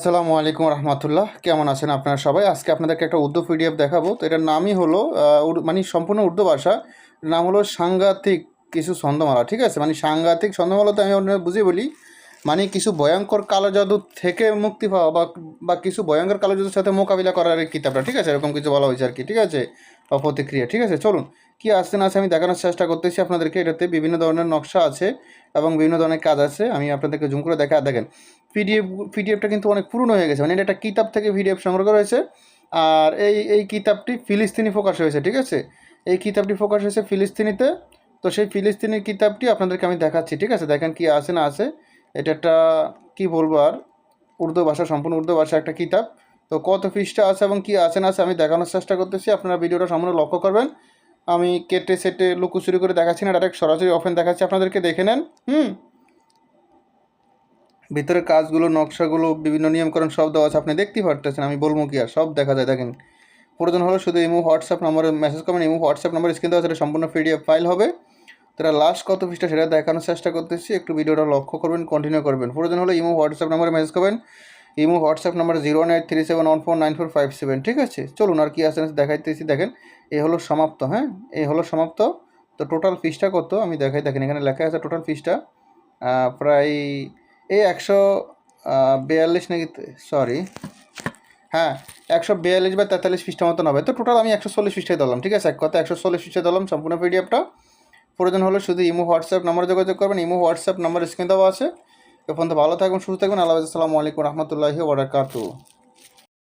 আসসালামু আলাইকুম রহমতুল্লাহ, কেমন আছেন আপনারা সবাই? আজকে আপনাদেরকে একটা উর্দু পিডিএফ দেখাবো। তো এটার নামই হলো মানে সম্পূর্ণ উর্দু ভাষা। নাম হলো সাংঘাতিক কিছু ছন্দমালা। ঠিক আছে, মানে সাংঘাতিক ছন্দমালা তো আমি আপনার বুঝিয়ে বলি, মানে কিছু ভয়ঙ্কর কালো জাদু থেকে মুক্তি পাওয়া বা বা কিছু ভয়ঙ্কর কালো জাদুর সাথে মোকাবিলা করার এই কিতাবটা। ঠিক আছে, এরকম কিছু বলা হয়েছে আর কি। ঠিক আছে, বা প্রতিক্রিয়া। ঠিক আছে, চলুন কী আসছে না আছে আমি দেখানোর চেষ্টা করতেছি আপনাদেরকে। এটাতে বিভিন্ন ধরনের নকশা আছে এবং বিভিন্ন ধরনের কাজ আছে। আমি আপনাদেরকে জুম করে দেখেন। পিডিএফ পিডিএফটা কিন্তু অনেক পুরনো হয়ে গেছে, মানে এটা একটা কিতাব থেকে পিডিএফ সংগ্রহ করা হয়েছে। আর এই কিতাবটি ফিলিস্তিনি প্রকাশ হয়েছে। ঠিক আছে, এই কিতাবটি প্রকাশ হয়েছে ফিলিস্তিনিতে। তো সেই ফিলিস্তিনি কিতাবটি আপনাদেরকে আমি দেখাচ্ছি। ঠিক আছে, দেখেন কি আছে না আছে। এটা একটা কী বলবো আর, উর্দু ভাষা, সম্পূর্ণ উর্দু ভাষা একটা কিতাব। তো কত পৃষ্ঠা আছে এবং কী আছে না আছে আমি দেখানোর চেষ্টা করতেছি। আপনারা ভিডিওটা সম্পূর্ণ লক্ষ্য করবেন। আমি কেটে সেটে লুকোচুরি করে দেখাচ্ছি না, ডাইরেক্ট সরাসরি ওপেন দেখাচ্ছি আপনাদেরকে, দেখে নেন। ভিতরে কাজগুলো, নকশাগুলো, বিভিন্ন নিয়মকানুন সব দেওয়া আছে, আপনি দেখতেই পারতেছেন। আমি বলবো কি আর, সব দেখা যায়। দেখেন, প্রয়োজন হলে শুধু ইমো হোয়াটসঅ্যাপ নম্বরে মেসেজ করবেন। ইমো হোয়াটসঅ্যাপ নম্বরে স্ক্রিন দেওয়া, সেটা সম্পূর্ণ পিডিএফ ফাইল হবে। তারা লাস্ট কত পৃষ্ঠা সেটা দেখানোর চেষ্টা করতেছি, একটু ভিডিওটা লক্ষ্য করবেন, কন্টিনিউ করবেন। প্রয়োজন হলে ইমো হোয়াটসঅ্যাপ নম্বরে মেসেজ করবেন। Imo WhatsApp number 09837149457। ঠিক আছে, চলুন আর কি আছে দেখাইতেছি। দেখেন, এই হলো সমাপ্ত। হ্যাঁ, এই হলো সমাপ্ত। তো টোটাল ফিসটা কত আমি দেখাই। দেখেন, এখানে লেখা আছে টোটাল ফিসটা প্রায় এই 142 নাকি, সরি, হ্যাঁ 142 বা 43 পৃষ্ঠার মতন হবে। তো টোটাল আমি 140 পৃষ্ঠায় দিলাম। ঠিক আছে, এক কথা 140 পৃষ্ঠায় দিলাম সম্পূর্ণ পিডিএফটা। প্রয়োজন হলে শুধু ইমো হোয়াটসঅ্যাপ নাম্বারে যোগাযোগ করবেন। ইমো হোয়াটসঅ্যাপ নাম্বার স্ক্রিন দেওয়া আছে। এখন তো ভালো থাকবেন, সুস্থ থাকবেন। আল্লাহ হাফেজ। আসসালামু আলাইকুম রহমতুল্লাহি ওয়া বারাকাতুহু।